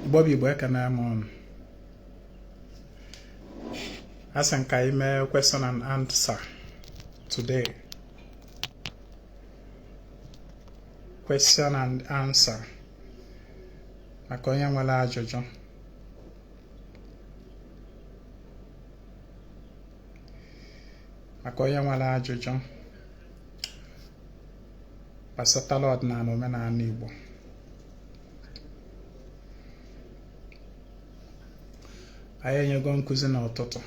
Bobby Boekanamon. Asanka email question and answer today. Question and answer. Makonya wala ajojo. Makonya wala ajojo. Pasatala Ọdịnanị Omenanị Igbo. Anyị enyego nkuzi n'ụtụtụ.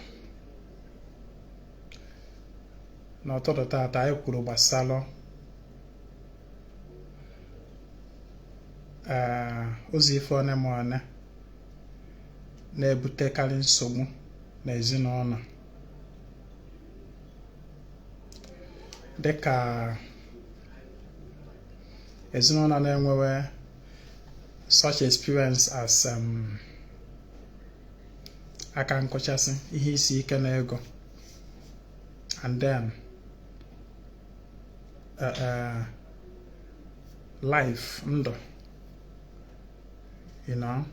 N'ụtụtụ taata anyị kwuru gbasara ụzọ ife one ma one na-ebutekarị nsogbu n'ezinụlọ. Dịka ezinụlọ na-enwewe such experience as aka nkụchasị, ihe isi ike na ego, and then life, ndụ, you know.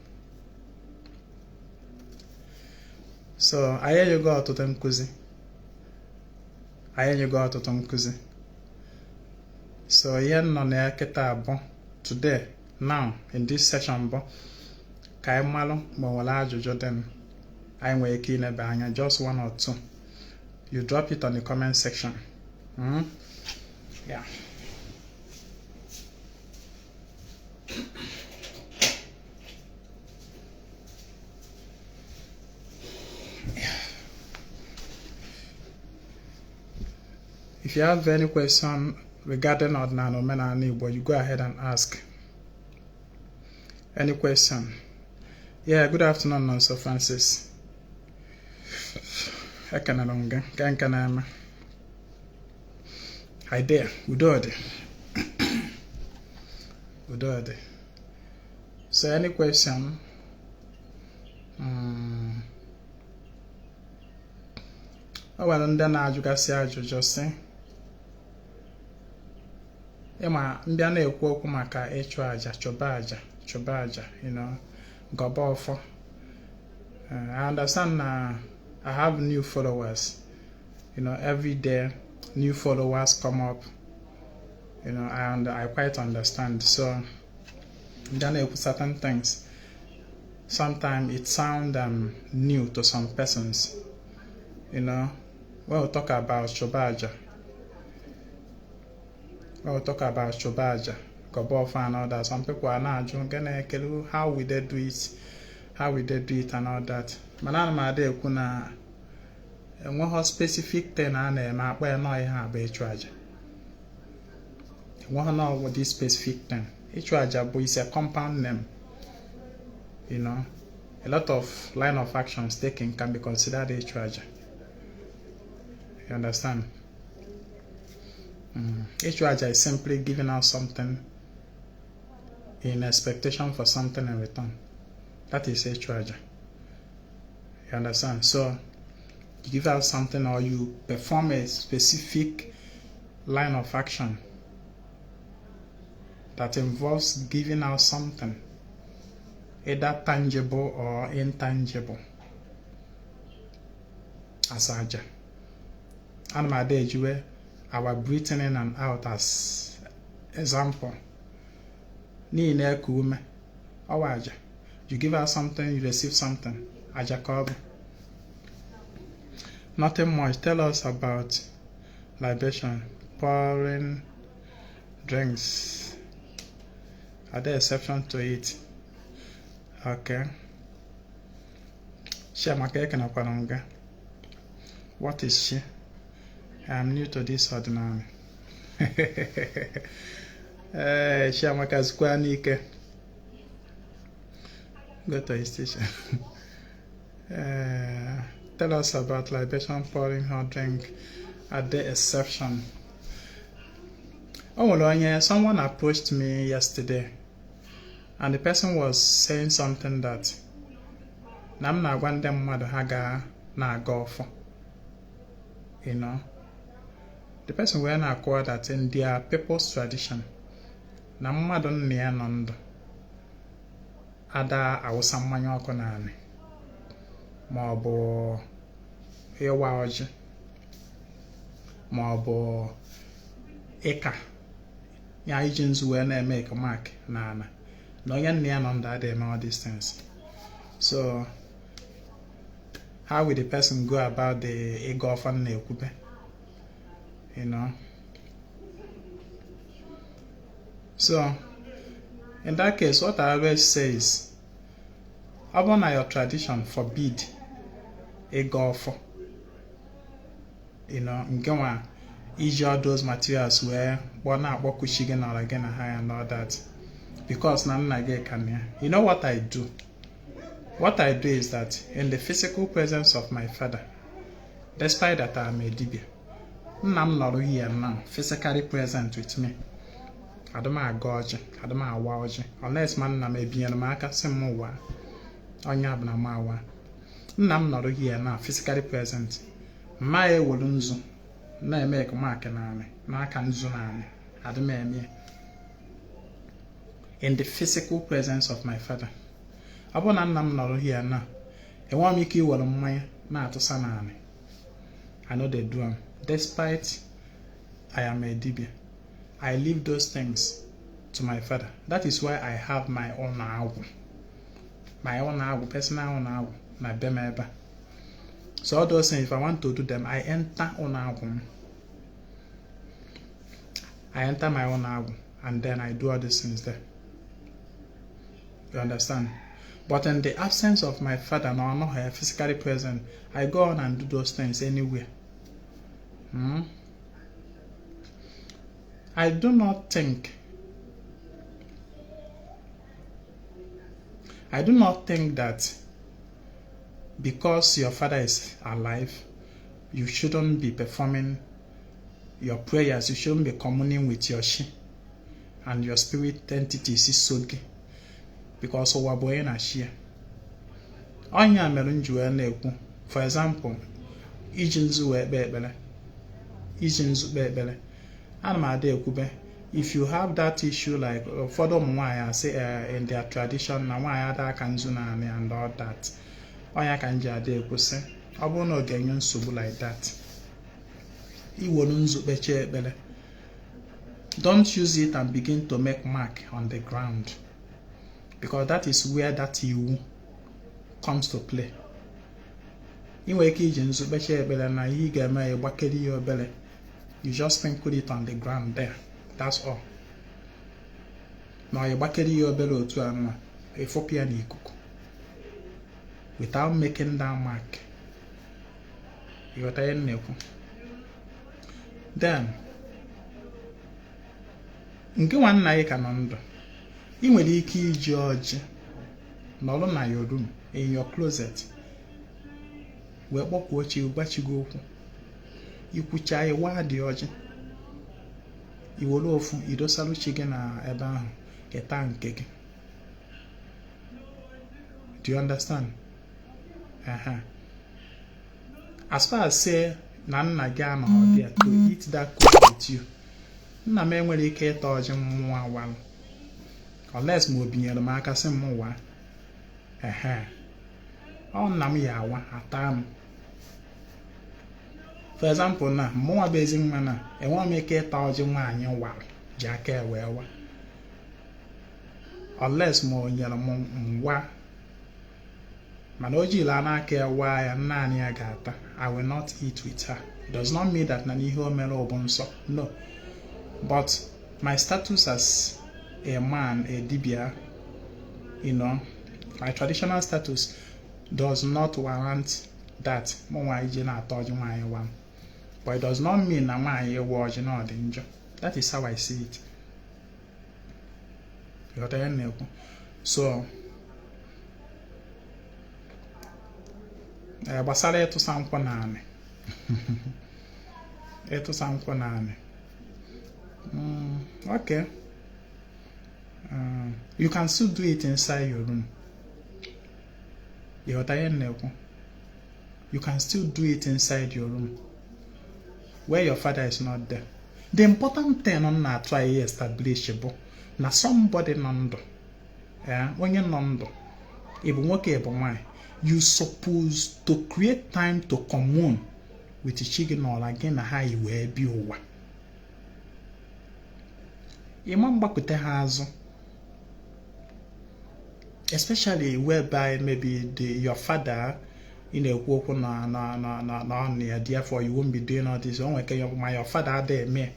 So anyị enyego ọtụtụ nkụzi. So ihe nọ na kịta abụọ today, now in this session bụ ka anyị malụ ma nwere ajụjụ dị anyị nwere ike inebe anya, just one or two. You drop it on the comment section. Yeah. If you have any question regarding Ọdịnanị Omenanị Igbo, you go ahead and ask. Any question? Yeah, good afternoon, Nonso Francis. Hi there, Udode. Udode. So any question? Well, and then I just say Emma, Mbiana ekwu maka ịchụ aja, chụba aja, you know, goba ofo. I understand I have new followers. You know, every day new followers come up. You know, I quite understand. So Mbiana ekwu certain things. Sometimes it sounds new to some persons. You know, when we talk about chụba aja, gobo and all that, some people are not asking how will they do it and all that. Manana made kuna one specific thing and akpa no ihe aba ịchụ aja. One know what this specific thing. Ịchụ aja is a compound name. You know, a lot of line of actions taken can be considered ịchụ aja. You understand? Ịchụ aja is simply giving out something in expectation for something in return. That is ịchụ aja. You understand? So you give out something or you perform a specific line of action that involves giving out something, either tangible or intangible, as aja. And my day, our breathing in and out as example. Ni ineku ume, or aja. You give out something, you receive something. Aja kobe. Nothing much. Tell us about libation, pouring drinks. Are there exceptions to it? Okay. What is she? I am new to this Ọdịnanị. Shiamaka Zukwanike. Go to his station. Tell us about libation, pouring hot drink. Are there exception? Oh, well, someone approached me yesterday, and the person was saying something that I'm not one them mother haga na golf. You know, the person when I call that in their people's tradition, na mmadụ nne ya nọ ndụ ada awụsa mmanya ọkụ naanị ma ọ bụ ịwa ọjị ma ọ bụ ịka ya iji nzu wee na-eme mark na onye nne ya nọ ndụ adịghị eme all these things. So how will the person go about the ịga ọfa na-ekwube, you know? So in that case, what I always say is, even your tradition forbid ịga ọfọ, you know, ngewa iji all those materials where one akpọkuchi gị nọrọ gị na ha and all that, because na nna gị ka na ya. You know what I do? What I do is that in the physical presence of my father, despite that I am a dibia, nna m nọrọ here now, physically present with me. I don't aga ọjị, I don't awa ọjị, unless man na m ebinyere m aka sị m ụwa onye abụna m awa. Nna m nọrọ here now, physically present. Ma ewelu nzu na-eme mark naanị n'aka nzu naanị, adị m eme in the physical presence of my father. Ọ bụ na nna m nọrọ here now, enwe m ike iwere mmanya na-atụsa naanị. I know they do am. Despite I am a dibia, I leave those things to my father. That is why I have my own agwụ. My own agwụ, personal own agwụ na be m ebe. So all those things, if I want to do them, I enter own agwụ. I enter my own agwụ and then I do all these things there. You understand? But in the absence of my father, no, I'm not physically present, I go on and do those things anywhere. I do not think that because your father is alive, you shouldn't be performing your prayers, you shouldn't be communing with your shi and your spirit entities isogi, because ụwa bụ onye na shi. Onye mere nji wee na-ekwu, for example, iji nzu wee kpee ekpere, iji nzu kpee ekpere. Ana m ada ekwube, if you have that issue, like ụfọdụ ụmụ nwaanyị say in their tradition na nwaanyị ada aka nzu naanị and all that, onye ka nji ada ekwusị, ọ bụrụ na ọ ga-enye nsogbu like that, iwolu nzu kpechie ekpere, don't use it and begin to make mark on the ground, because that is where that iwu comes to play. Inwe ike iji nzu kpechie ekpere na ihe ị ga-eme gbakere ya obere, you just sprinkle it on the ground there, that's all. Now you gbakere ya obere otu anwa, efopụ ya n'ikuku without making that mark. You got to know. Then nke nwanna anyị ka nọ ndụ, ị nwere ike iji ọjị nọrọ na your room, in your closet, wee kpọkwuo chi gwachigo okwu, ikwucha ịwa dị ọjị, iwere ofu idosaru chi gị na ebe ahụ, keta nke gị. Do you understand? As far as say na nna gị anọ there to eat that cook with you, nna m enwere ike ịta ọjị mmụọ awalụ, unless ma o binyere m aka sị m ụwa. Ọ nna m ya awa ata m. For example, na mmụọ bụ ezi nwa na enwe m ike ịta ọjị nwaanyị walụ ji aka ewe wa, unless ma o nyere m nwa, mana o jila n'aka ewa ya naanị ya ga-ata. I will not eat with her. It does not mean that na n'ihe o mere ọ bụ nsọ, no. But my status as a man, a dibia, you know, my traditional status does not warrant that mụnwa ije na-ata ọjị nwaanyị wa. But it does not mean na nwaanyị ewe ọjị na ọ dị njọ. That is how I see it. You got to know. So gbasara ịtụsa nkwụ naanị, ịtụsa nkwụ naanị, okay, you can still do it inside your room. You can still do it inside your room where your father is not there. The important thing on na try establish bụ na somebody nọ ndụ onye nọ ndụ ịbụ nwoke ịbụ nwanyị, you supposed to create time to commune with chi gị n'ọla gị na ha wee bi ụwa. Ịma mgbakọta ha azụ, especially whereby maybe your father in a okwu na therefore you won't be doing all this. My father there,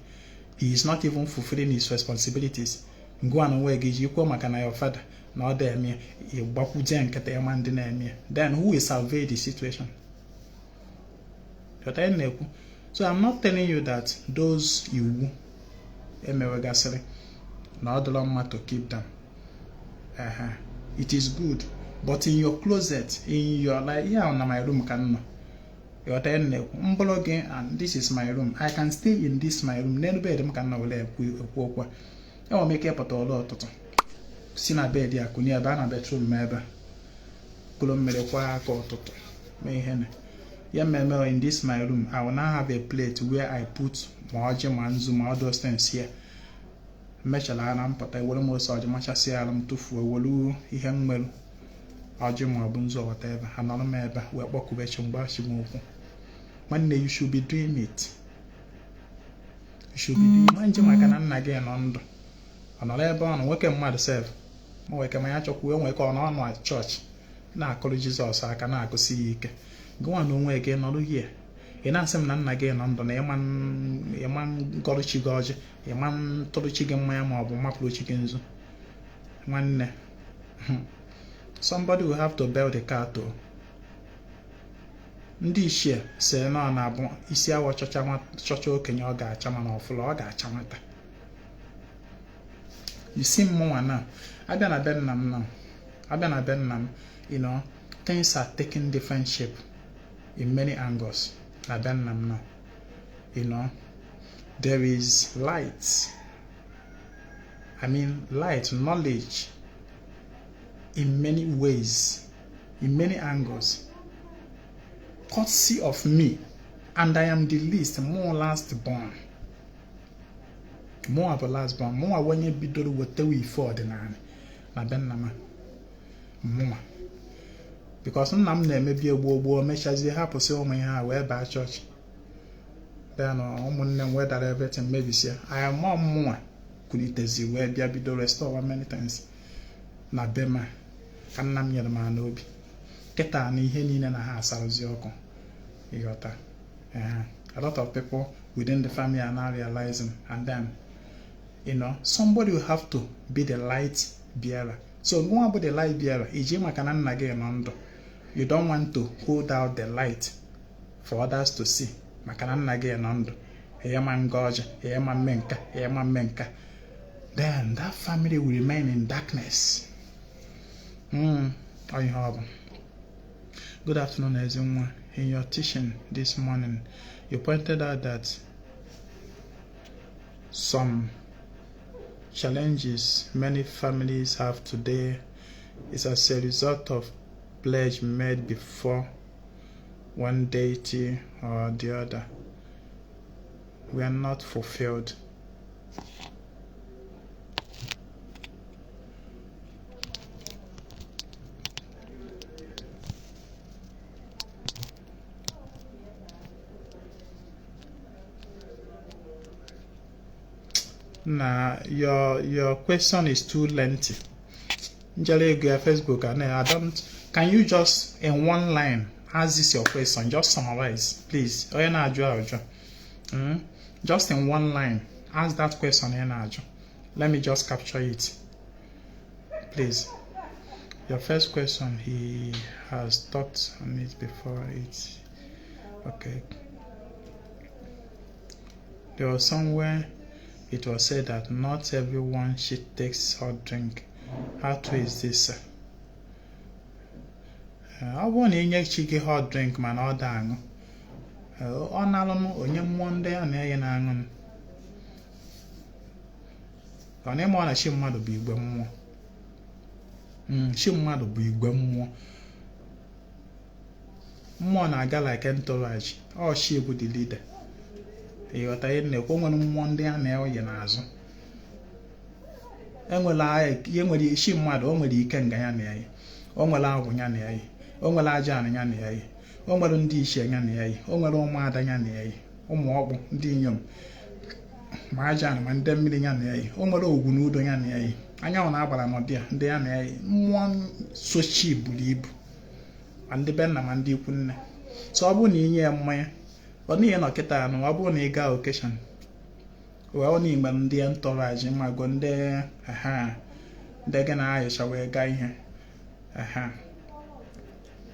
he is not even fulfilling his responsibilities. Go on where you come na your father na there me then who will salvage the situation? So I'm not telling you that those you to keep them. It is good, but in your closet, in your like, my room can and this is my room. I can stay in this my room. Then bed can I will make up a lot. See my bed here, could near banner bedroom, maybe. Yeah, in this my room, I will now have a plate where I put margin and zoom all those things here. Meshalanam, but I will almost order much as Salam to Fulu, Ihangwell, Arjum or whatever, another member where Bokubation Bashimoku. One day you should be doing it. You should be doing it. Again on another born, working myself. Work my actual work on my church. Now, colleges also I cannot go see. Go on way again all year. In answer, none again on the man got a chigoge, a man told a chicken mam or maple chickens. One somebody will have to build a car too. This year, say no, na isi our church can you got chaman or floor got chamata. You see more now. I've been a Benham now. I've been a Benham, things are taking different shape in many angles. I've been now. There is light. I mean, light, knowledge in many ways, in many angles. Courtesy of me, and I am the least, more last born. More of a last born, more when you be doing what we for the Ọdịnanị. Na ben more. Because I'm may be a war measures you have to say, where by church. Then, whether everything maybe say, I am more. Could it as you where be the restore many times? Na bema, can nam yet man obi. Keta ni henny and a house as yoko. A lot of people within the family are now realizing, and then, somebody will have to be the light bearer. So, go about the light bearer. You don't want to hold out the light for others to see. Then that family will remain in darkness. Good afternoon, everyone. In your teaching this morning, you pointed out that some challenges many families have today is as a result of pledge made before one deity or the other were not fulfilled. Now, your question is too lengthy. Facebook, and I don't. Can you just in one line ask this your question? Just summarize, please. Just in one line, ask that question. Let me just capture it, please. Your first question, he has talked on it before. It's okay. There was somewhere it was said that not everyone should take hot drink. How true is this? I want to take hot drink, man, or dang. On alone, only one day and a on a more, she might be more. She might be more. More than a guy like entourage, or she would the leader. You are tired, no woman one day and now you know. enwere isi mmadụ, o nwere ike nga ya na ya, o nwere agwụ ya na ya, o nwere aja anị ya na ya, o nwere ndị ichie ya na ya, o nwere ụmụada ya na ya, ụmụ ọkpụ ndị inyom ma aja anị ma ndị mmiri ya na ya, o nwere ogwu na udo ya na ya, anyanwụ na-agbara n'ọdị ya ndị ya na ya. Mmụọ sochi buru ibu ma ndị be nna ma ndị ikwu nne. So ọ bụrụ na inye ya mmanya, ọ n'ihe nọ kịta anụ, ọ bụrụ na ị gaa okeshọn ọ na igbe ndị ntọrọaji mago ndị gị na-ayịcha wee gaa ihe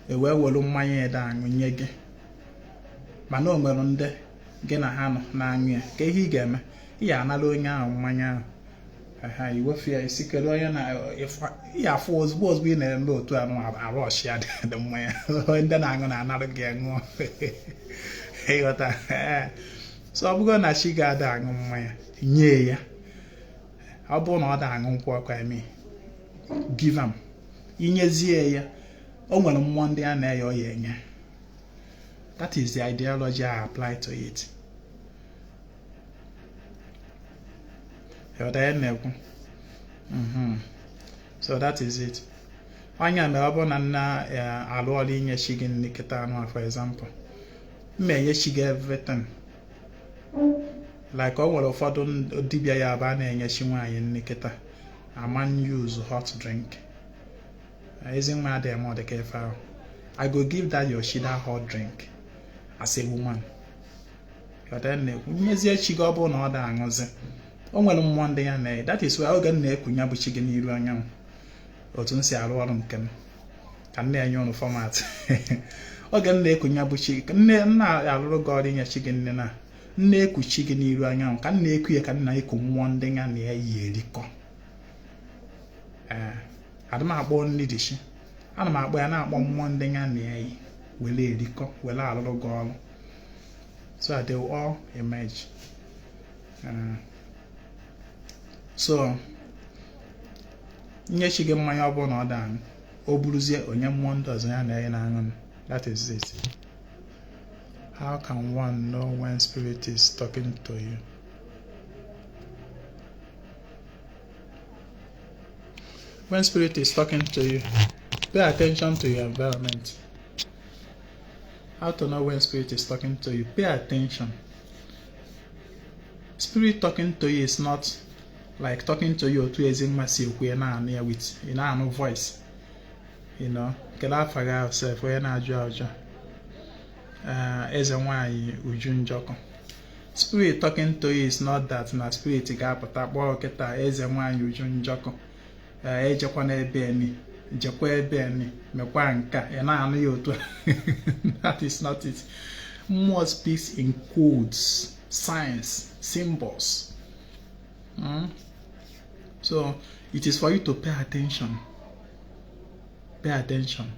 wee were mmanya ede aṅụ nye gị, mana o nwere ndị gị na ha nọ na-aṅụ ya. Ka ihe ị ga-eme, ị ya anara onye ahụ mmanya ahụ iwefu ya, isi kedu onye na ya afụ ozugbo ị na-eme otu anụ arụ ọchịa dị mmanya ndị na-aṅụ na-anara gị aṅụ ịghọta. So ọ bụrụ na chi ga-ada aṅụ mmanya, nye ya. Ọ bụrụ na ọ da aṅụ nkwụ ọkụ, give am, inyezie ya, o nwere mmụọ ndị a na-eya ọ ya enye. That is the ideology I apply to it. So that is it. Onye mere ọ bụrụ na nna alụ ọrụ inye chi gị nri kịta anụ, for example, mma enye chi gị everything. Like ọ nwere ụfọdụ dibịa ya abụ a na-enye chi nwaanyị nri kịta, aman use hot drink. Ezi nwa adịghị eme ọdịka ife ahụ. I go give that your shida hot drink as a woman. Nyezie chi gị ọ bụrụ na ọ da aṅụzi, o nwere mmụọ ndị ya na. That is why oge m na-ekunye bụ chi gị n'iru anyanwụ, otu m si arụ ọrụ nke m ka m na-enye ụnụ fọmat. Oge m na-ekunye bụ chi nne na-arụrụ gị ọrụ inye chi gị nne na na-eku chi gị n'iru anyanwụ, ka m na-eku ya ka m na-eku mmụọ ndị ya na ya yi erikọ. Adị m akpọ nri dị chi, ana m akpọ ya na-akpọ mmụọ ndị ya na ya yi were erikọ, were arụrụ gị ọrụ. So they will all emerge. So nye chi gị mmanya ọ bụrụ na ọ da aṅụ, o buruzie onye mmụọ ndị ọzọ ya na ya na-aṅụ. That is it. How can one know when spirit is talking to you? When spirit is talking to you, pay attention to your environment. How to know when spirit is talking to you? Pay attention. Spirit talking to you is not like talking to you to as in massive way now with no voice. You know, get out for yourself when I judge. As a why Uju Njoko. Spirit talking to you is not that na spirit gap that work at as a why Uju Njoko. Ejakwana ebeni, jakwa ebeni, mekwa nka, na you to. That is not it. More speaks in codes, signs, symbols. So it is for you to pay attention. Pay attention.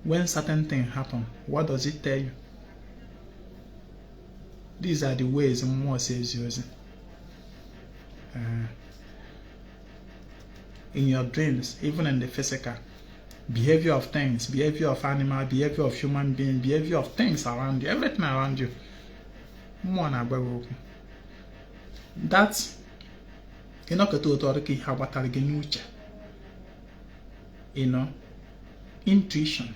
When certain things happen, what does it tell you? These are the ways more says using. In your dreams, even in the physical, behavior of things, behavior of animal, behavior of human being, behavior of things around you, everything around you. That's you know, intuition.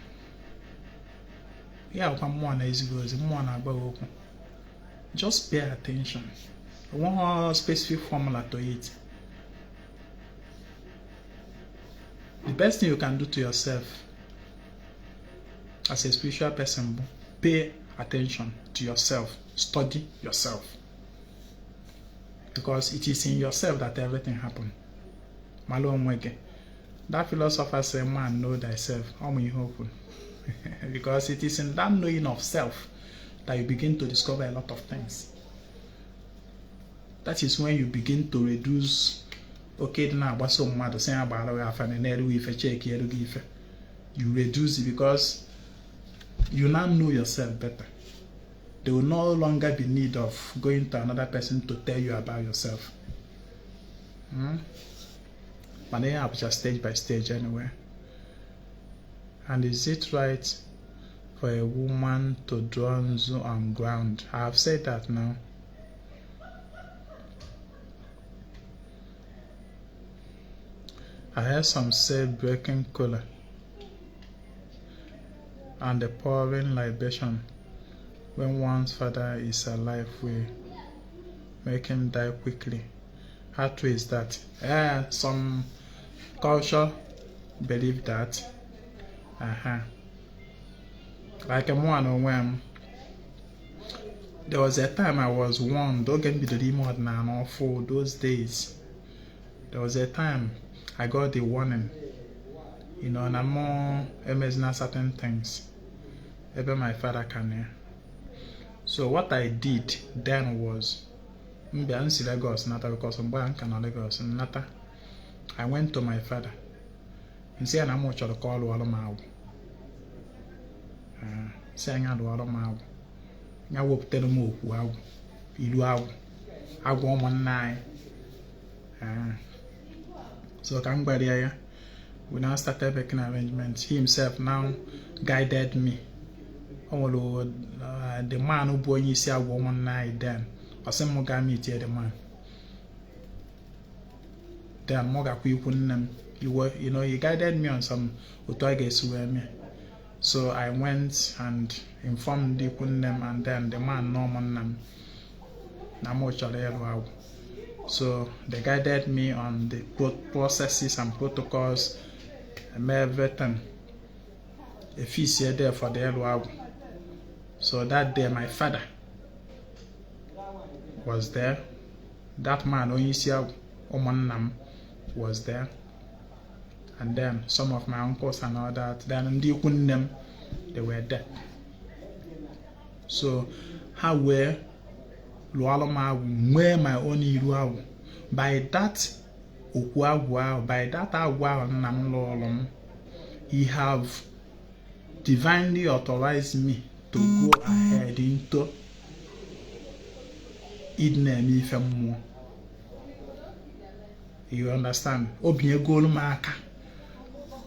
Just pay attention. One specific formula to it. The best thing you can do to yourself as a spiritual person, pay attention to yourself. Study yourself. Because it is in yourself that everything happens. That philosopher said, man, know thyself. Because it is in that knowing of self that you begin to discover a lot of things. That is when you begin to reduce. Okay, now what's so mad to say about you reduce it because you now know yourself better. There will no longer be need of going to another person to tell you about yourself. But they have just stage by stage anyway. And is it right for a woman to dance on ground? I have said that now. I heard some say breaking cola and the pouring libation when one's father is alive will make him die quickly. How true is that? Some culture believe that. Like a one when there was a time I was warned, don't get me the remote now for those days. There was a time I got the warning, and I'm more amazing certain things. Even my father can hear. So what I did then was, because I went to my father and said, I'm going to call Walomau. Saying, I'd Walomau. I will tell them, wow, you are a woman nine. So come by there. We now started making arrangements. He himself now guided me. Although the man who bore you see a woman nine then, or some more guy meet the man. Then more he guided me on some utoiges were me. So I went and informed the Kunnem, and then the man Norman Nam. So they guided me on the processes and protocols and everything. A feast here there for the Elwau. So that day my father was there. That man Onisia Omenanị was there. And then some of my uncles and all that. Then they were there. So how were Lualoma where my own Iruawu? By that by that Namlolom, he have divinely authorized me to go ahead into Idnemi Femu. You understand? Obie Golmaka.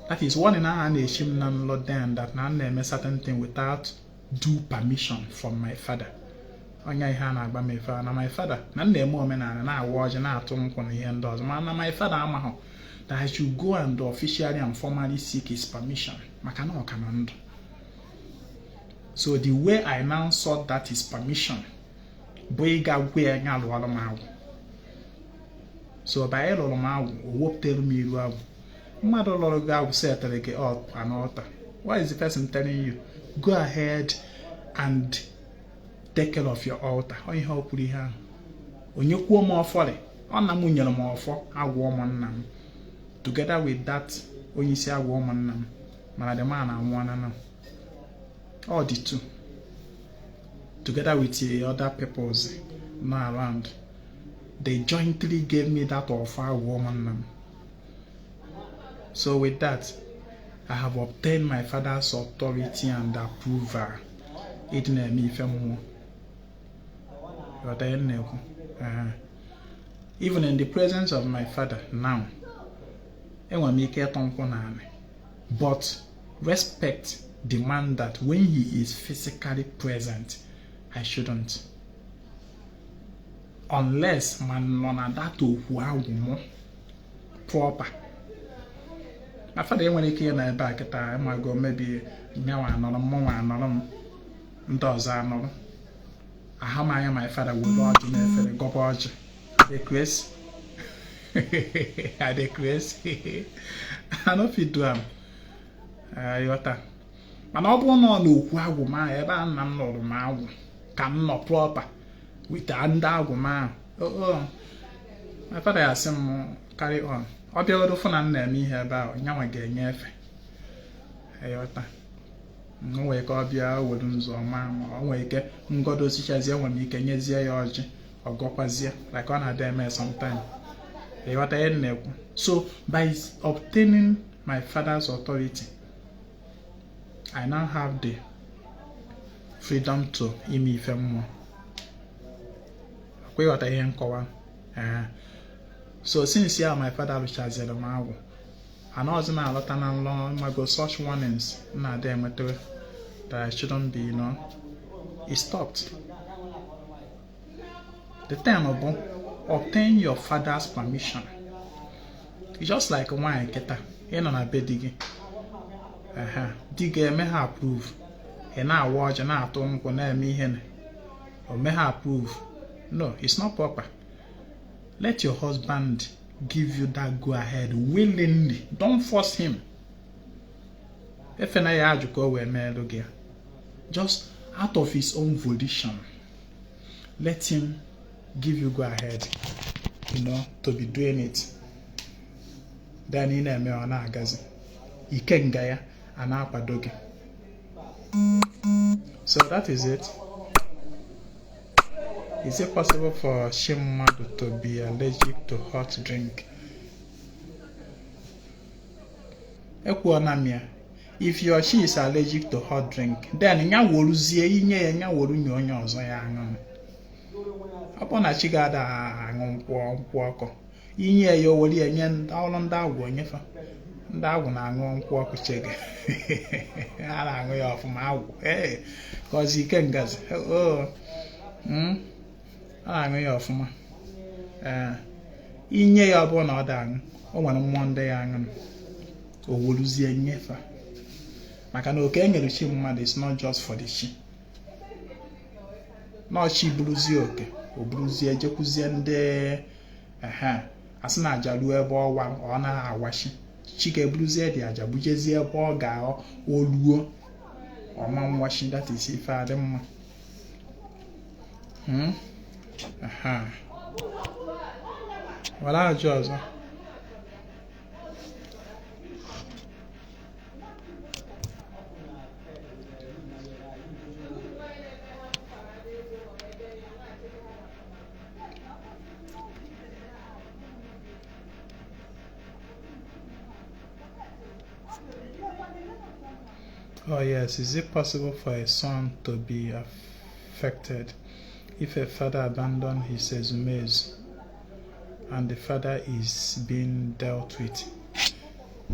That is one in our nation, none Lord then that none name a certain thing without due permission from my father. My father, none name woman and I watch and I told him does. My father, that I should go and officially and formally seek his permission. Macano command. So the way I now sought that his permission, Boyga where Nalwalomau. So by Elomau, whoop tell me you Mother Lord will say to get up an altar. Why is the person telling you? Go ahead and take care of your altar. How you help with her? When you come more folly, on the moon you're more for a woman nam. Together with that, when you say a woman nam, the man and one and all the two. Together with the other peoples not around, they jointly gave me that offer a woman nam. So with that, I have obtained my father's authority and approval. Even in the presence of my father now, but respect demand that when he is physically present, I shouldn't. Unless man none that to proper. My father when he came in back at time, I go maybe now another more does I how my father would lodge in a go budge. The Chris I decrease. I don't fit to him. Yota. And I don't know who my ever and I'm not my come not proper with the under woman. Oh, my father has some carry on. I'll be able to find me here about now again. Yota. No way, God, be our wounds or man, or wake, and God was such as you when you can use your or go pazia, like on a dame sometime. So, by obtaining my father's authority, I now have the freedom to imi femo. What I am called. So, since you my father, which has a marvel. I know it's not a lot and long, I go such warnings, not them that I shouldn't be, it stopped. The time about obtain your father's permission. just like nwaanyị kịta ị nọ na be di gị di ga-eme ha approve ị na-awa ọjị na-atụ nkwụ na-eme ihe na o mee ha approve. No, it's not proper. Let your husband give you that go ahead willingly. Don't force him. If na ya ajụ ka o wee meelu gị, just out of his own volition, let him give you go ahead, to be doing it. Then ị na-eme ọ na-agazi ike nga ya a na-akwado gị. So that is it. Is it possible for shi mmadụ to be allergic to hot drink? Ekwuona m ya. If your she is allergic to hot drink, then nya woruzie inye ya nya woru nye onye ọzọ ya aṅụ. Ọ na chi ga-ada aṅụ nkwụ ọkụ. Inye ya oweri enye ọrụ ndị agwụ onyefa. Ndị agwụ na-aṅụ nkwụ ọkụ chege. A na-aṅụ ya ọfụma agwụ. Cause ike ngazi. A na-aṅụ ya ọfụma. Inye ya ọ bụrụ na ọ da aṅụ, o nwere mmụọ ndị ya aṅụ. O woruzie nyefa. Maka na oke enyere chi mmadụ is not just for the chi. No chi buruzie oke, o buruzie jekwuzie ndị asị na aja ruo ebe ọ na-awashi. Chi ga-eburuzie dị aja bujezie ebe ọ ga-oluo ọma nwashi. That is ife adị mma. Wala ajụ ọzọ. Oh yes, is it possible for a son to be affected if a father abandoned his ezumezu and the father is being dealt with?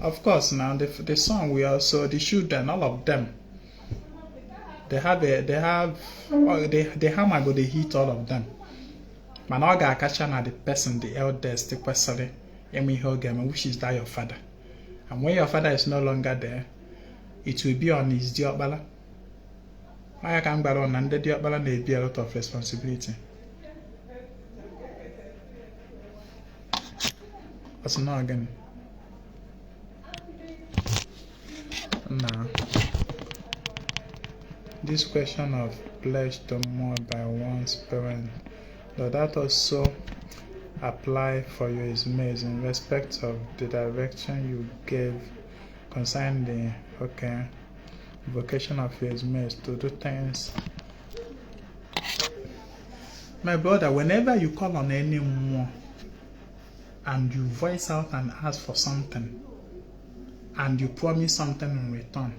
Of course, now the son will also, the children, all of them, the hammer go they hit all of them. Man, all ga catch na the person, the eldest, the person, which is that your father. And when your father is no longer there, it will be on his diokbala. I can go on and the diokbala may be a lot of responsibility. What's not again? Now, this question of pledge to more by one's parent, does that also apply for your ezumezu in respect of the direction you gave concerning the vocation of your ezumezu to do things? My brother, whenever you call on anyone and you voice out and ask for something and you promise something in return,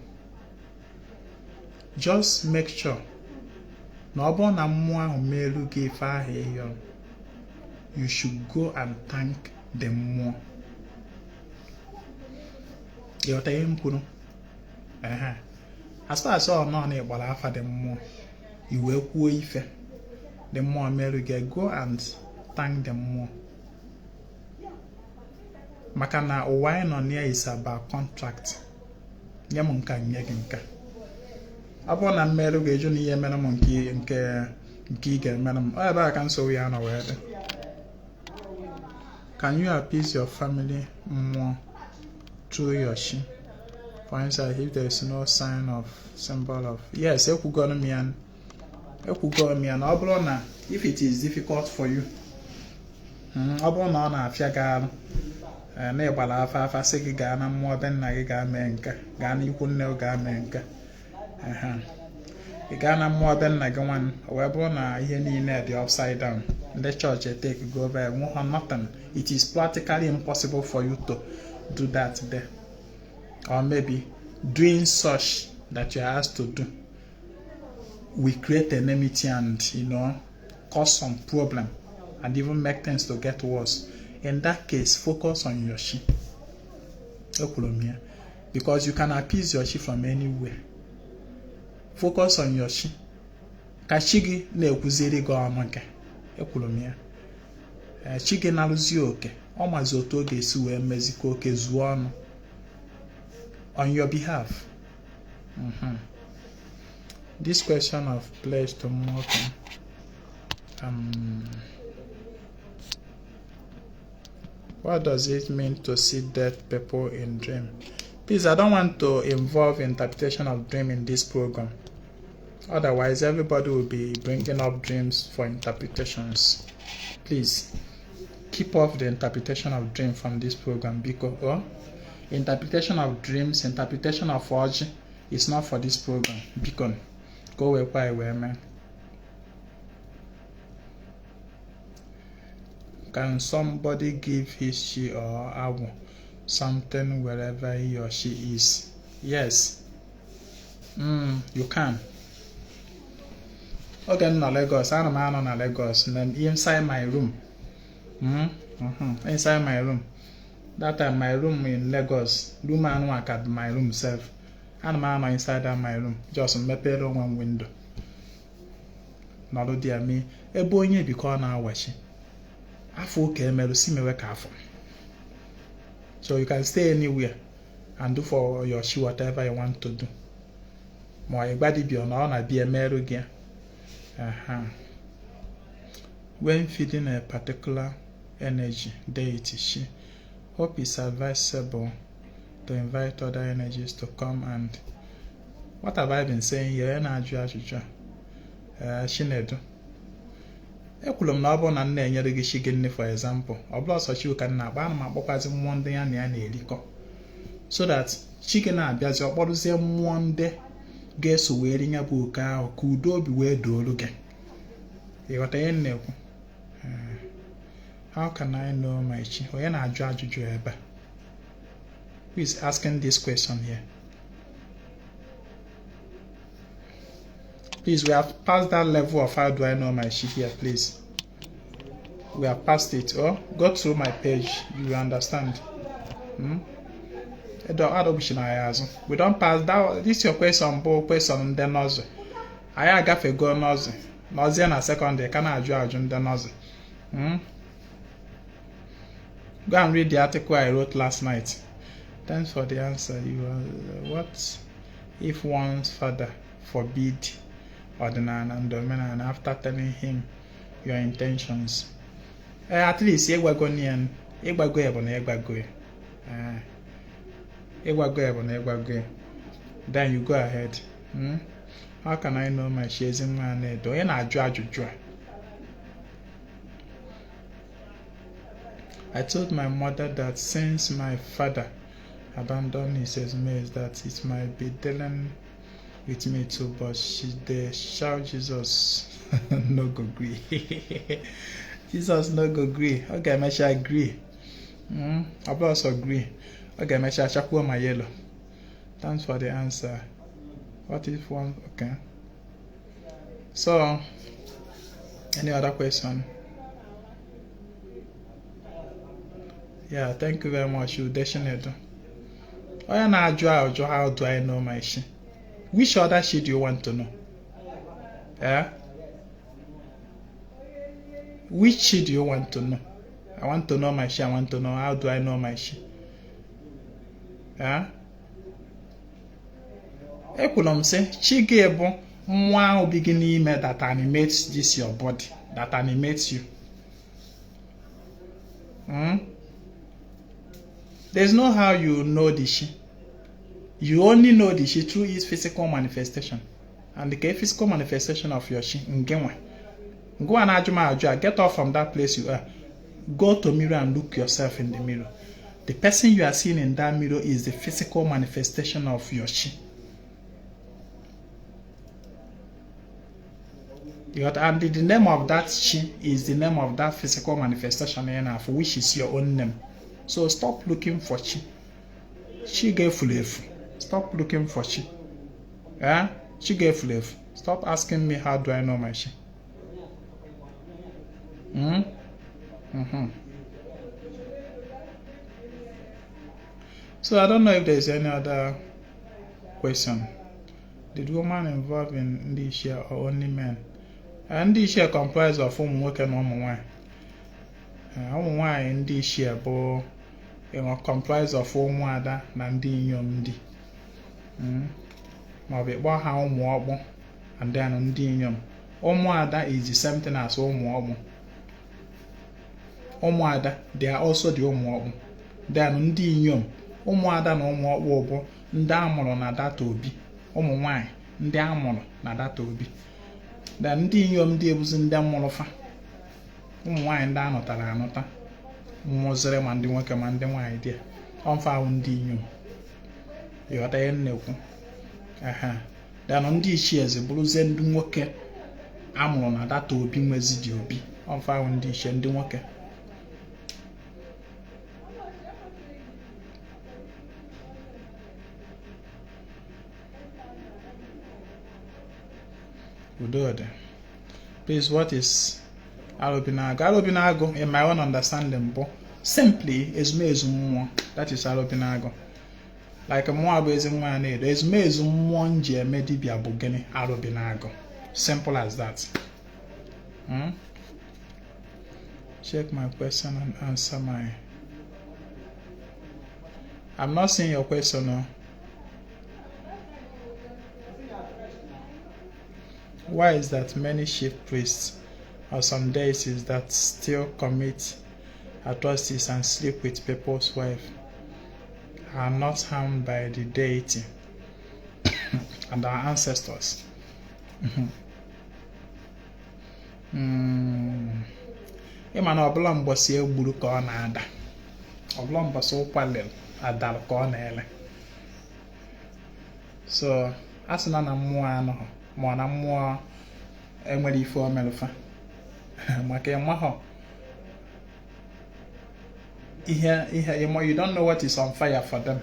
just make sure na ọ bụrụ na mmụọ ahụ meelu gị ife ahụ ịyọ, you should go and thank the mmụọ. Ịghọta ihe m kwuru? As far as ọ nọ na ịgbara afa the mmụọ, i wee kwuo ife the mmụọ meelu gị, go and thank the mmụọ. Maka na ụwa anyị nọ near is about contract. Nye m nka nye gị nka. Ọ bụrụ na mmerụ ga-eju na ihe mere m nke ị ga-emere m, ọ ebe a ka nsogbu ya nọ wee dị. Can you appease your family mmụọ through your shi? For instance, if there is no sign of symbol of, yes, ekwugoro m ya. Na ọ bụrụ na if it is difficult for you, ọ bụrụ na ọ na-afịa gị arụ, na ịgbara afa sị gị gaa na mmụọ be nna gị gaa mee nka, gaa na ikwu nne gị gaa mee nka, ị gaa na mmụọ be nna gị nwanne, o wee bụrụ na ihe niile dị upside down, the church take go over nothing, it is practically impossible for you to do that there. Or maybe doing such that you are asked to do will create enmity and cause some problem and even make things to get worse. In that case, focus on your shi. Because you can appease your shi from anywhere. Focus on your shi. Kashigi ne ekuziri go amanke. Chigi naluzi oke. ọ mazi otu ọ ga-esi wee mezikwa oke zuo ọnụ on your behalf. This question of pledge to Morgan, what does it mean to see dead people in dream? Please, I don't want to involve interpretation of dream in this program. Otherwise, everybody will be bringing up dreams for interpretations. Please, keep off the interpretation of dream from this program, because interpretation of dreams, interpretation of orgy is not for this program. Beacon, go away, man. Can somebody give his, she, or our something wherever he or she is? Yes. You can. Okay, no Lagos. I don't know Lagos. And then inside my room. Inside my room. That time my room in Lagos. Room and work at my room self. And man inside that my room. Just mepe one window. Nalo dear me. A boy be called now watching. Afọ ka emerusi mewe ka afọ. So you can stay anywhere and do for your shoe whatever you want to do. Ma everybody be on na be emeru gị. When feeding a particular energy deity, she hope it's advisable to invite other energies to come and what have I been saying here? Na-ajụ ajụjụ Chinedu. Ekwulum na ọ bụ na nna enyere gị chi gị nne for example, ọ bụla ọsọ chi ka nna agba ana m akpọkwazi mmụọ ndị ya na ya na-erikọ so that chi gị na-abịazi ọ kpọrụzie mmụọ ndị ga-eso wee ri ya bụ oke ahụ ka udo obi wee doolu gị. Ịghọta ihe na-ekwu? How can I know my chi? Onye na-ajụ ajụjụ ebe a? Who is asking this question here? Please, we have passed that level of how do I know my chi here, please. We have passed it. Oh, go through my page, you will understand. We don't pass that. This is your question, question, then nozzle. I got a go nozzle. Nozzle in a second, they can adjust the nozzle. Go and read the article I wrote last night. Thanks for the answer. You are, what if one's father forbid Ọdịnanị and Omenanị after telling him your intentions? At least ịgwago ya bụ na ịgwago ya. Then you go ahead. How can I know my chi ezi mma na-edo? Onye na-ajụ ajụjụ a. I told my mother that since my father abandoned his emails that it might be dealing with me too, but they shout Jesus no go agree. Jesus no go agree. Okay, I shall agree. I also agree. Okay, I shall chakwa my yellow. Thanks for the answer. What if one? Okay. So, any other question? Yeah, thank you very much. You definitely. How do I know my chi? Which other chi do you want to know? Yeah? Which chi do you want to know? I want to know my chi. I want to know how do I know my chi? Yeah? Ekwulom say, chi ga-ebu nwa ahụ bi gị n'ime that animates this your body, that animates you. There's no how you know the chi. You only know the chi through its physical manifestation. And the physical manifestation of your chi, go and ajuma, get off from that place you are. Go to mirror and look yourself in the mirror. The person you are seeing in that mirror is the physical manifestation of your chi. And the name of that chi is the name of that physical manifestation, for which is your own name. So stop looking for chi. Chi get full. Stop looking for chi. Yeah? Chi get full. Stop asking me how do I know my chi. So I don't know if there's any other question. Did woman involved in this share or only men? And this share comprised of women and women. ụmụ nwanyị ndị ichie bụ comprise of ụmụada na ndị inyom ndị maọbụ ịkpọ ha ụmụ ọkpụ and then ndị inyom. Ụmụada is the same thing as ụmụ ọkpụ. Ụmụada they are also the ụmụ ọkpụ. Then ndị inyom, ụmụada na ụmụ ọkpụ bụ ndị amụrụ na data obi, ụmụ nwanyị ndị amụrụ na data obi. Then ndị inyom ndị ebuzi ndị mụrụ fa, ụmụ nwanyị ndị anụtara anụta, mmụziri ma ndị nwoke ma ndị nwanyị dị ọmfa ahụ ndị inyom. Ịghọta ihe nnekwu. Then ndị ichie bụrụzie ndị nwoke amụrụ na data obi nwezi dị obi, ọmfa ahụ ndị ichie ndị nwoke. Udode. Please, what is Arobinago? Arobinago, in my own understanding, simply ezumezu mmụọ. That is Arobinago. Like mmụọ bụ ezi nwa na-edo. Ezumezu mmụọ nji eme dibịa bụ gịnị? Arobinago. Simple as that. Check my question and answer my. I'm not seeing your question, no. Why is that many chief priests or some deities that still commit atrocities and sleep with people's wives are not harmed by the deity and our ancestors? Ịma na ọbụla mgbọsị egburu ka ọ na-ada, ọbụla mgbọsị ụkwalel adara ka ọ na-ele. So asị na mmụọ anọghị ma na mmụọ enwere ife omelụfa maka ịmahọ ihe you don't know what is on fire for them.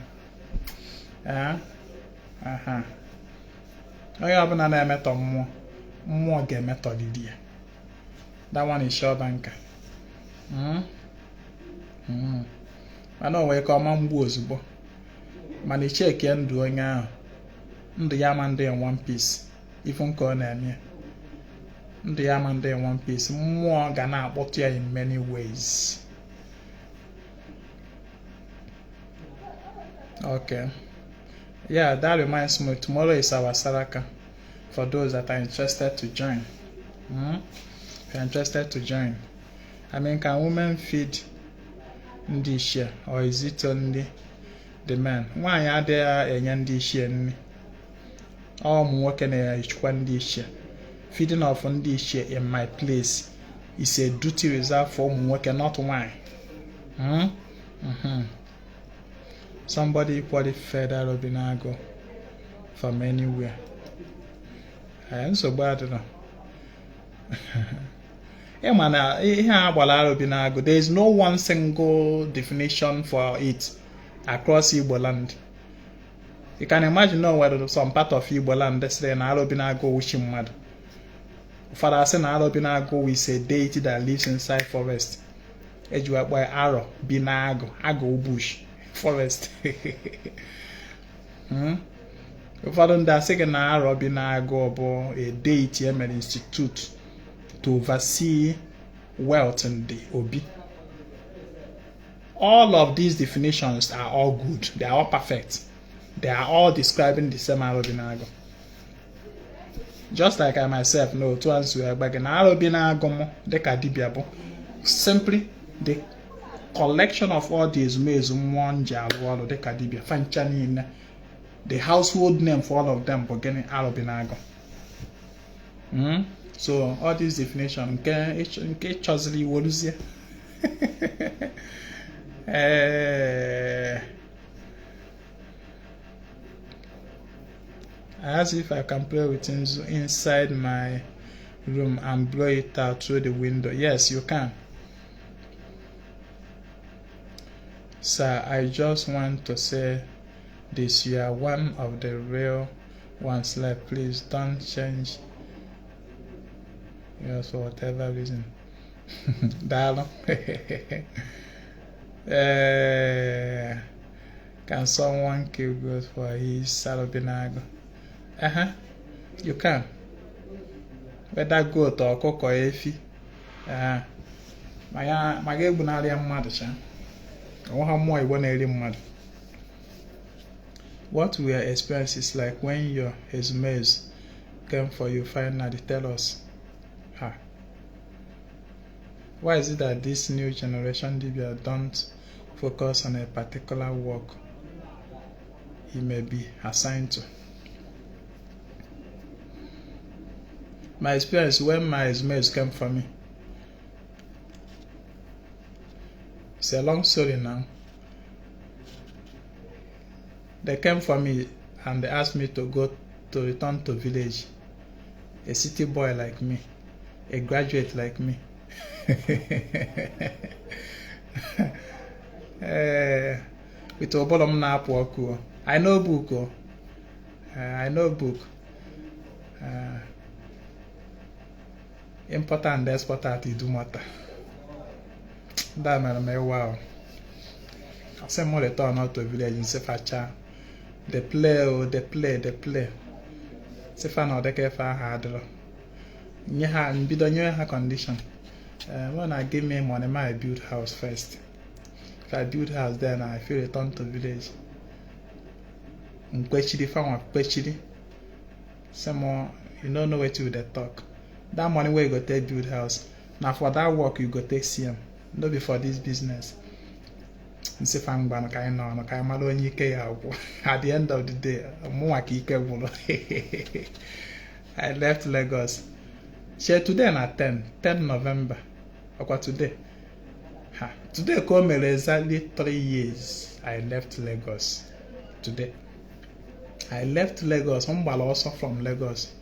Onye ọbụla na-emetọ mmụọ ga-emetọ didi ya. That one is sure banker. Mana o nwere ka ọma mgbu ozugbo, mana icheki ndụ onye ahụ, ndụ ya ma ndị in one piece. Ifu nke ọ na-eme ndụ ya ma ndị in one piece, mmụọ ga na-akpọtụ ya in many ways. Okay, yeah, that reminds me, tomorrow is our Saraka for those that are interested to join. If you're interested to join, I mean, can women feed ndị ichie or is it only the men? Nwaanyị adịghị enye ndị ichie nri, ụmụ nwoke na-echukwa ndị ichie. Feeding of ndị ichie in my place is a duty reserved for ụmụ nwoke, not nwaanyị. Somebody equally fed Arobinago from anywhere. Nsogbu adịrọ. Ịma na ihe a gbara Arobinago, there is no one single definition for it across Igbo land. You can imagine now whether some part of Igbo land they say na Arobinago wishi mmadụ. Ụfọdụ say na Arobinago is a deity that lives inside forest. Eji akpọ Aro Binago, Ago bush, forest. Ụfọdụ ndị asị na Arobinago bụ a deity emere institute to oversee wealth in the Obi. All of these definitions are all good. They are all perfect. They are all describing the same Arobinago. Just like I myself know to answer back in Arobinago deka dibia bụ simply the collection of all these ezumezu mmụọ ji alụ ọrụ deka dibia fancha niile. The household name for all of them bụ gịnị? Arobinago. So all these definition nke chọziri iwoluzie. I asked if I can play with things inside my room and blow it out through the window. Yes, you can. Sir, I just want to say this. You are one of the real ones left. Please don't change. Yes, for whatever reason. Dialogue. Can someone kill goat for his Arobinago? You can. Whether goat or cock or efi. ma ga-egbunarị ya mmadụ cha ọha mmụọ Igbo na-eri mmadụ. What were experiences like when your ezumezu came for you finally? Tell us. Why is it that this new generation Dibia don't focus on a particular work he may be assigned to? My experience when my ezumezu came for me. It's a long story now. They came for me and they asked me to return to village. A city boy like me, a graduate like me. With obolom na apụ ọkụ. I know book. I know book. Importer and exporter at Idumota. That man may wow. I say more return out to village in Sefacha. They play. Sefa no de kefa hard. Nyeha mbido nyeha condition. When I give me money, I build house first. If I build house, then I feel return to village. Mkwechidi farm kwechidi. Some more, you don't know what you they talk. That money where you go take build house. Now for that work you go take CM. No be for this business. At the end of the day, I left Lagos. Today na 10 November. Today. Today come exactly 3 years. I left Lagos. Today. I left Lagos. Also from Lagos.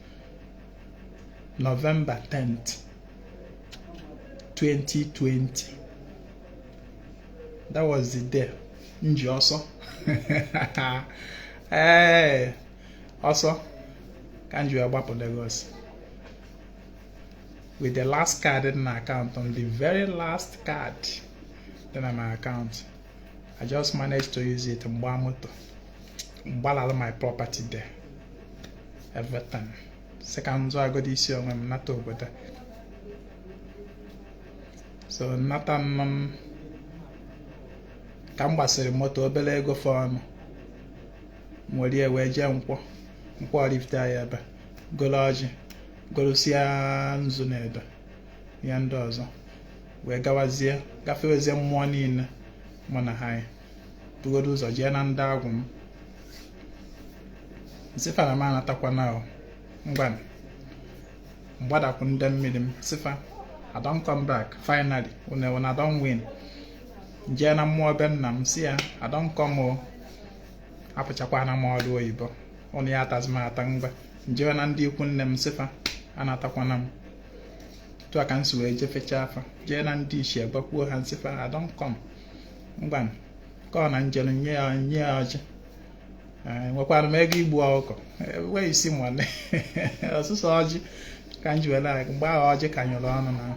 November 10th, 2020. That was the day. Nji also. Hey. Also, can you about Lagos? With the last card in my account, on the very last card in my account, I just managed to use it in Mbamoto. Mbala my property there. Everything. Second, so I got this year when I'm not over there. So, nothing. Ka m gbasịrị moto obere ego fọnụ nwere wee jee nkwọ rifta ya ebe golo ọjị golosia nzu na ede ya ndị ọzọ wee gawazie gafewezie mmụọ niile mụ na ha bugodo ụzọ jee na ndị agwụ m nsifara m anatakwa na ngwan mgbadakwu ndị mmiri m sifa I don't come back finally when I don't win. Jena mmụọ be nna m si ya I don't come apụchakwa na m ọrụ oyibo ọnụ ya atazima ata ngwa njewe na ndị ikwu nne m sifa anatakwana m tụa ka nsi wee jefecha afa jee na ndị ichie gbakwuo ha nsifa I don't come ngwa ka ọ na njelu nye ya ọjị nwekwara m ego igbu ọkụkọ wee isi mwane ọsụsọ ọjị ka njiwela mgbe ahụ ọjị ka nyụrụ ọnụ na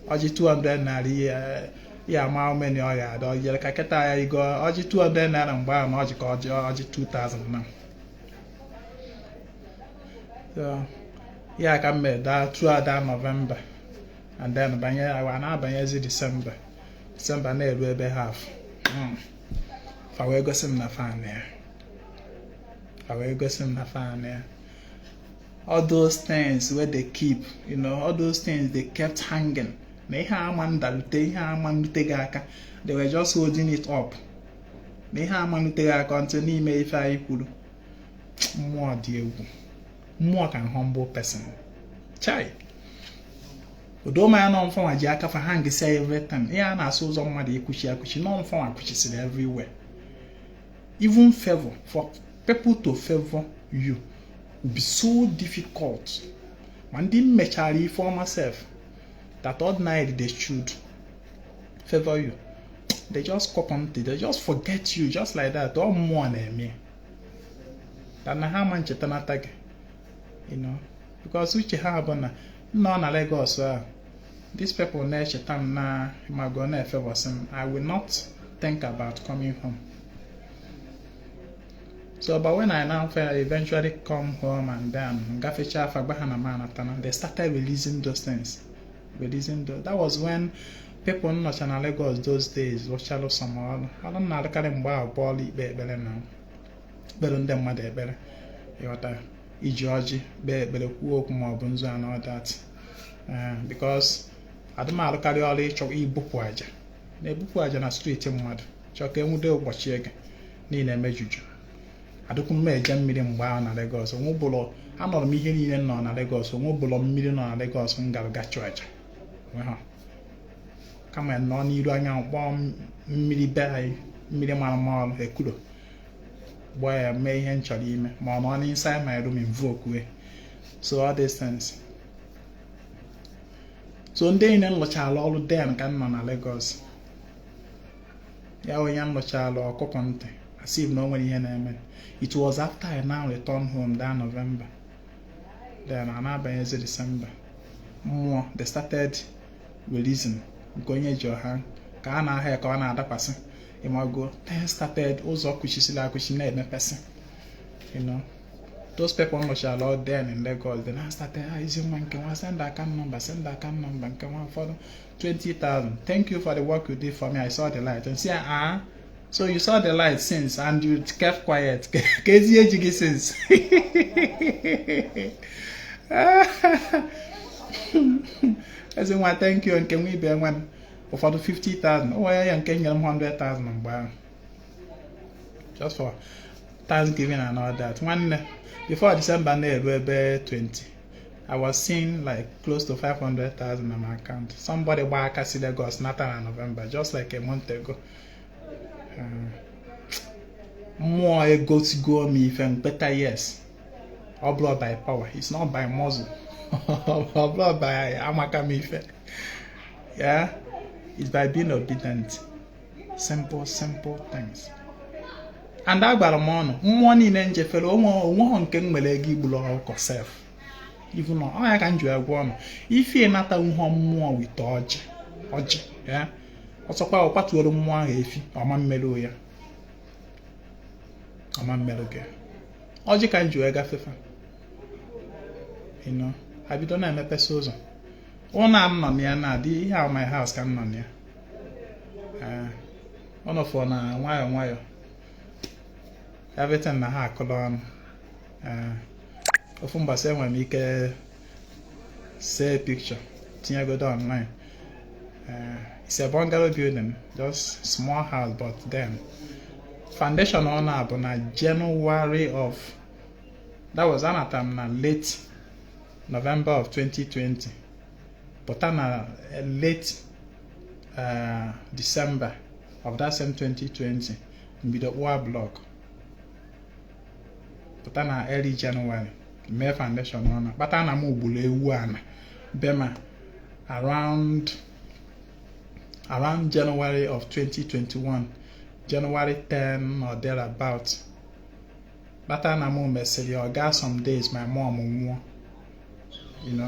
ọjị 200 naira ya ma many oya do yele ka keta ya igo oji 200 naira mgbe ahụ na ọjị ka ọjị 2000 na so ya ka mme da throughout that November and then banye awa na abanyezi December na-eru ebe half fa wee gosi m na fan ya all those things where they keep, you know, all those things they kept hanging. They were just holding it up. More can humble person. Chai. Odo ma no mfon aji aka fa hang say everything. Ya na so zo mma de ekuchi no mfon akuchi everywhere. Even favor for people to favor you will be so difficult. Man didn't mechari for myself that ordinarily they should favor you. They just cop on they just forget you just like that. All more than me. That na how man chetana tag. You know, because which have on no na Lagos these people na chetan na magona favor some. I will not think about coming home. So, but when I now eventually come home and then they started releasing those things. That was when people nọcha na Lagos those days lụchalụ some ọrụ na-arụkarị mgbe ahụ bọọlụ ikpe ekpere na ekpere ndị mmadụ ekpere ịghọta iji ọjị kpee ekpere kwuo okwu ma ọ bụ nzu and all that because adụmarụkarị ọrụ ịchọ ibupụ aja na-ebupụ aja na streeti mmadụ chọọ ka enwude ụbọchị ege niile emejuju adịkwu mma eje mmiri mgbe ahụ na Lagos anọrọ m ihe niile nọ na Lagos onwe ụbụlọ mmiri nọ na Lagos m gara gachụ aja kama nọ n'iru anya kpọọ mmiri be anyị mmiri mara mma ọrụ ekwuro gbaa ya mee ihe m chọrọ ime ma ọ nọ n'inside my room invoke so all these things so ndị enyi nlụchala ọrụ den ka m nọ na Lagos ya onye nlụchala ọkụkọ ntị asị na o nwere ihe na-eme. It was after I now returned home that November then I na-abanyezi December mmụọ they started releasing nke onye ji ọha ka a na-ahịa ka ọ na-adakwasị imago then started ụzọ kwuchisila akwụchi na-emepesị those people nọchala all then in Lagos then I started izi nwa nke nwa send account number nke nwa ụfọdụ 20,000 thank you for the work you did for me I saw the light and say so you saw the light since and you kept quiet ka ezi eji gị since ezi nwa thank you nke nwa ibe nwa ụfọdụ 50,000 o wee ya nke nyere m 100,000 mgbe ahụ just for Thanksgiving and all that. Before December na-eru ebe 20 I was seeing like close to 500,000 on my account. Somebody gbaa aka si Lagos nata na November just like a month ago. Mmụọ egosigo m ife better yes. All blood by power. It's not by muscle. All blood by amaka m ife. Yeah, it's by being obedient. Simple things. And agbara m ọnụ mmụọ niile njefere onweghọ nke nwere ego igburu ọkụkọ sef even ọ ya ka m ji agwa ọnụ ife nata ihe mmụọ wite ọjị ya ọsọkwa ọkwatuoro mmụọ ahụ efi ọma mmerụ ya ọma mmerụ gị ọjị ka m ji wee gafefa abido na-emepesa ụzọ ụna m nọ na ya na-adị ihe ahụ my house ka m nọ na ya ọnọfọ na nwayọọ everything na ha akụlụ ọnụ ofu mbọsị enwere m ike see picture tinyegodo online. It's a bungalow building, just small house, but then foundation on up on January of that was anatam na late November of 2020, but on late December of that same 2020 with the war block. But on early January, May foundation on but on a mobile Bema around January of 2021, January 10 or thereabout. But I got some days my mom,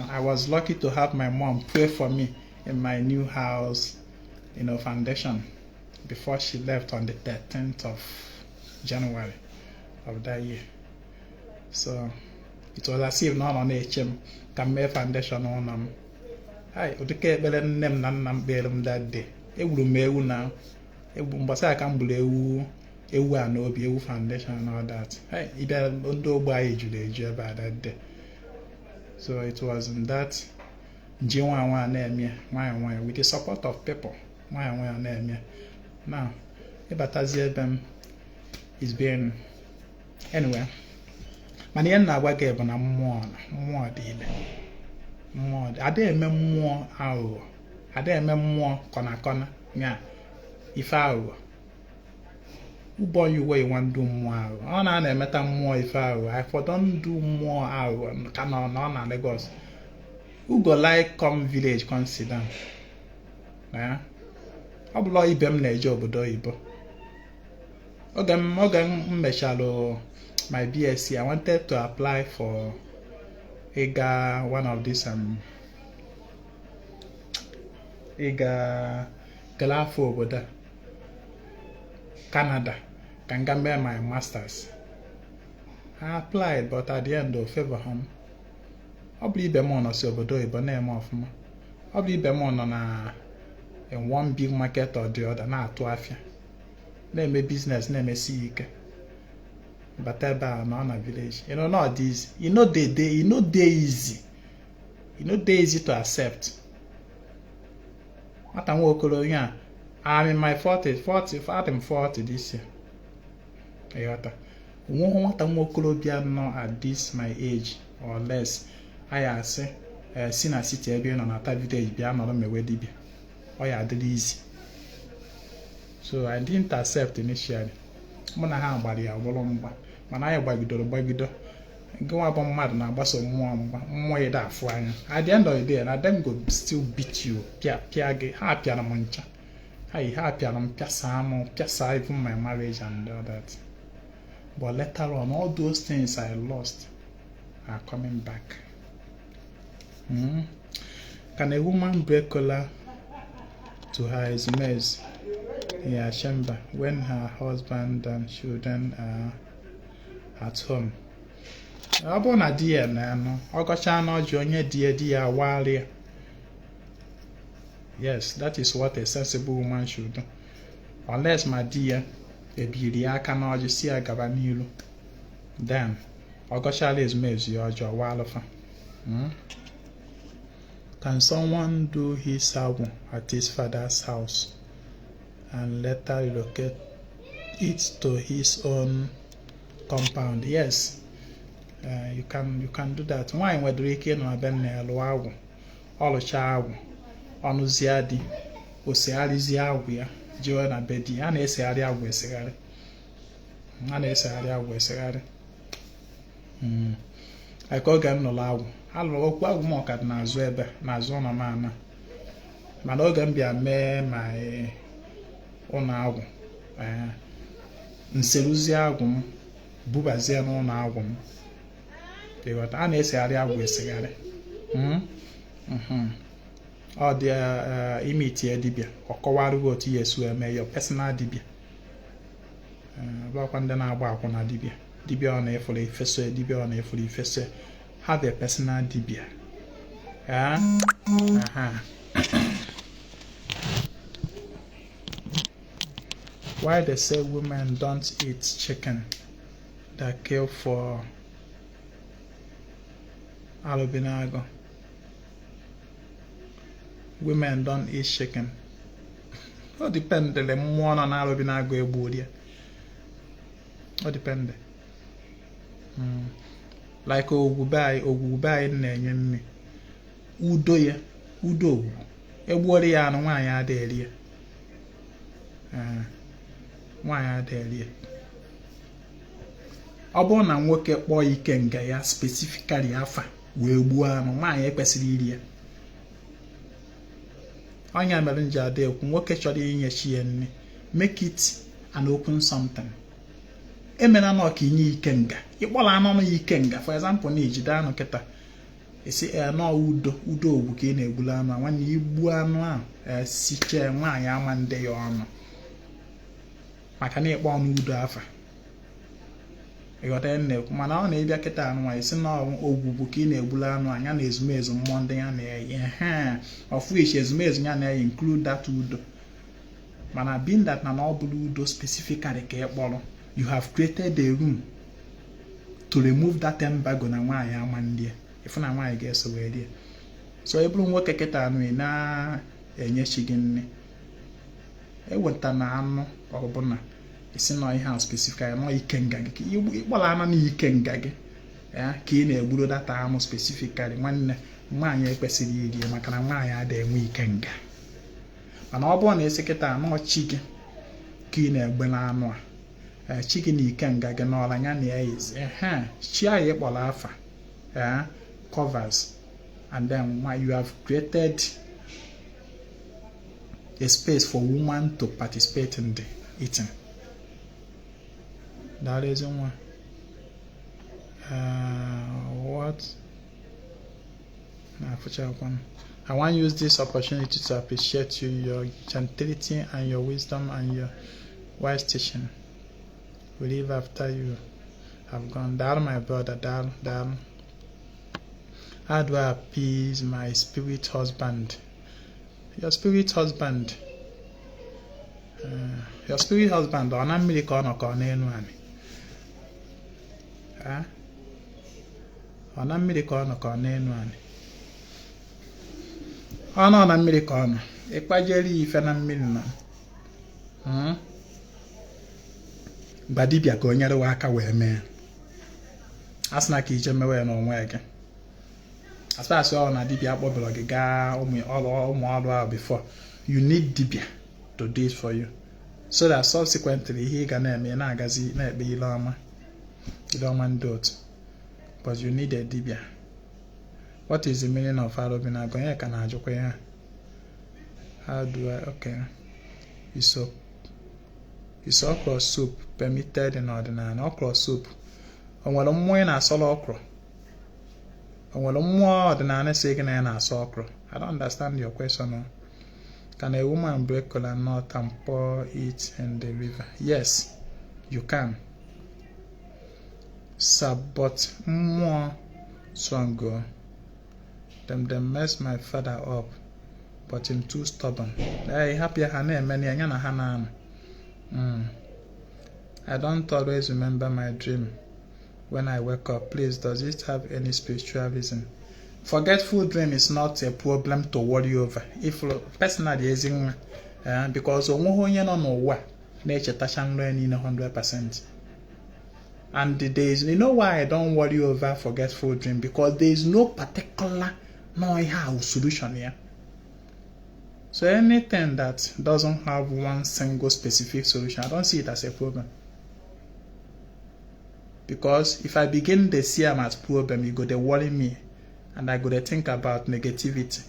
I was lucky to have my mom pray for me in my new house, foundation before she left on the 13th of January of that year. So it was as if not on HM can make foundation on them. Hi, okay, better name than bearum that day. It will me now. It was I can't believe ewu and obi ewu foundation and all that. Hey, it don't buy you by that day. So it was in that G1 name with the support of people. My name now. Ibatazi is being anyway. Mani na agwa bụ na mmụọ dị ile. Mmụọ ada eme mmụọ aghụghọ. Ada eme mmụọ kọna nya ife aghụghọ. Ụbọ yuwe iwa ndu mmụọ aghụghọ. Ọ na-emeta mmụọ ife aghụghọ. I for don do mmụọ aghụghọ ka nọ na Lagos. Who go like come village come sit down? Ọ bụla ibe m na-eje obodo oyibo. Oge m mechalụ my BSc, I wanted to apply for one of these Galafo over there, Canada, can get my masters. I applied, but at the end of favor home, I believe them on a silver door, but name of me. I believe them on in one big market or the other, na-atụ afịa, na-eme business, na-emesi ike. But ebe a nọ na village, not easy. They easy. They easy to accept. What I'm in my 40 this year. What I'm at this my age or less, I say, seen a city on a village, be another me where did easy. So I didn't accept initially. When I have body, I will when I bagido. Go up on mad now, but more that flying. At the end of the day, and them go still beat you. Happy on mancha. Happy on Piasa, even my marriage and all that. But later on, all those things I lost are coming back. Can a woman break collar to her maids in her chamber when her husband and children are at home? Abona dear no, Ogocha no onye dear warrior. Yes, that is what a sensible woman should do. Unless my dear, a beauty I cannot just see a gabanilu. Then Ogocha is maids your walofa. Can someone do his album at his father's house and later relocate it to his own compound? Yes. You can do that. Why we do it no ben elwawo oluchawo onuziadi osiarizi awu ya jiwe na bedi ana esegari awu esegari like oge m nọla awu alụrụ okwu agwụ m ọkad na-azụ ebe na-azụ ụlọ m ana mana oge m bịa mee ma ụlọ agwụ nseruzi agwụ m bubazie n'ụlọ agwụ m. But I necessarily have cigar. Or the imitate dibia or cowaru to yes, may your personal dibia. About one then about one dibia. Dibia on a fully fessor, dibia on a fully fessor. Have a personal dibia. Why they say women don't eat chicken that kill for Alobinago? Women don't eat chicken. It depends the more on Alobinago a body. It depends. Like Ogubai Name Udo a body and why are there? Why are there? Obona nwoke kpọ ikenga ya specifically afa wee gbuo anụ nwaanyị ekwesịrị iri ya. Onye mere nji ada ekwu nwoke chọrọ inye chi ya nne, make it an open something. Emena na ọka inye ikenga ịkpọla anụ na ikenga, for example na ijide anụ kịta esi no udo ogwu ka ị na-egbula anụ nwanne igbu anụ ahụ siche nwaanyị ama ndị ya ọnụ maka na ịkpọ ọnụ udo afa. I got a mana ọ na-ebịa kịta anụ nwa isi na ogwugwu ka ị na-egbula anụ anya na ezumezu mmụọ ndị ya na-eyi of which ezumezu ya na-eyi include that udo. Mana being that na ọ bụrụ udo specifically ka ị kpọrọ, you have created a room to remove that embargo na nwaanyị ama ndị ya ifu na nwaanyị ga-eso wee rie. So ị bụrụ nwoke kịta anụ ị na-enyechi gị nne eweta na anụ ọbụna isi no ihe specific no ikenga gị ịkpọla ana na ikenga gị ya ka ị na-egburu data anụ specifically nwanne nwaanyị ekwesịrị iri maka na nwaanyị adịghị enwe ikenga. Mana ọ bụrụ na esi kịta anụ chi gị ka ị na-egbe na anụ a chi gị na ikenga gị n'ọla ya na eyiz chi anyị ịkpọla afa covers, and then you have created a space for women to participate in the eating. That is one. What? I want to use this opportunity to appreciate you, your gentility and your wisdom and your wise teaching. We live after you have gone. Dad, my brother, Dad. How do I appease my spirit husband Your spirit husband. Your spirit husband ọ na mmiri ka ọ nọ ka ọ n'elu anị? Ọ na mmiri ka ọ nọ ka ọ n'elu anị? Ọ nọ na mmiri ka ọ nọ. Ịkpajere ya ife na mmiri na. Gba dibịa ka o nyere wa aka wee mee. Asị na ka ije mewe n'onwe gị. As far as ọ na dibịa akpọbara gị gaa ụmụ ọrụ ahụ before, you need dibịa to do it for you, so that subsequently ihe ị ga na-eme na-agazi na-ekpe ile ọma ndị otu. But you need a dibịa. What is the meaning of Arobinago? Onye ka na-ajụkwa ya? How do I? Okay. Is okra soup permitted in Ọdịnanị? Okra soup. O nwere mmụọ ị na-asọrọ okra? O nwere mmụọ Ọdịnanị sị gị na ya na-asọ okra? I don't understand your question. Can a woman break kola nut and pour it in the river? Yes, you can. But more strong. Them mess my father up, but him too stubborn. Hey, happy I don't always remember my dream when I wake up. Please, does it have any spiritual reason? Forgetful dream is not a problem to worry over. If personally using because onye no n'ụwa na-echetacha nrọ niile 100%. And there is, you know why I don't worry over forgetful dream? Because there is no particular solution here. So anything that doesn't have one single specific solution, I don't see it as a problem. Because if I begin to see them as problem, you go to worry me. And I go to think about negativity.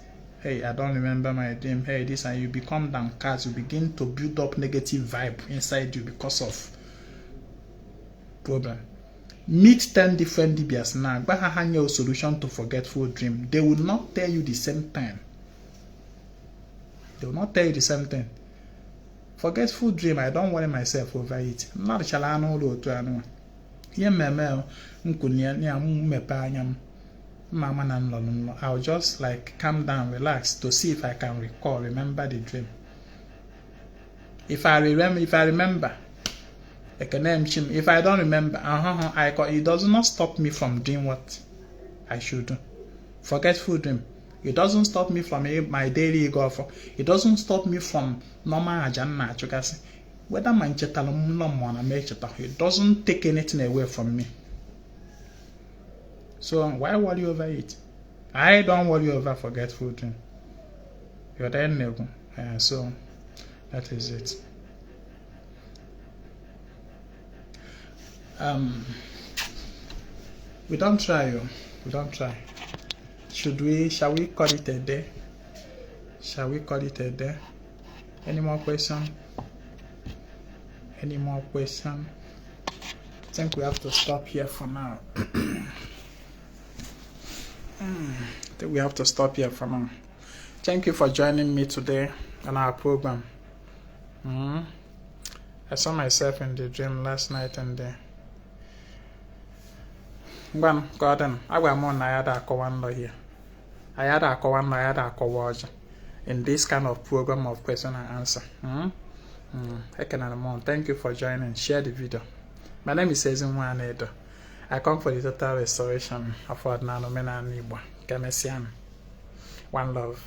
Hey, I don't remember my dream. Hey, this, and you become downcast. You begin to build up negative vibe inside you because of problem. Meet 10 different DBS now. But have your solution to forgetful dream. They will not tell you the same thing. They will not tell you the same thing. Forgetful dream, I don't worry myself over it. Not chalano lo to anu. Here meme nkunya ni mepe anyam. I'll just like calm down, relax to see if I can remember the dream. If I remember, I can name him. If I don't remember, it does not stop me from doing what I should do. Forgetful dream. It doesn't stop me from my daily golf. It doesn't stop me from normal ajanna chukasi. Whether my it doesn't take anything away from me. So why worry over it? I don't worry over forgetful dream. You're there never. So that is it. We don't try. We don't try. Shall we call it a day? Shall we call it a day? Any more questions? Any more questions? I think we have to stop here for now. I think we have to stop here for now. Thank you for joining me today on our program. I saw myself in the dream last night and Gordon, I was on Nayada Kowando here. I had a Kowando, I had a Kowaja in this kind of program of question and answer. Thank you for joining. Share the video. My name is Omenanị Igbo. I come for the total restoration of Ọdịnanị Omenanị Igbo. One love.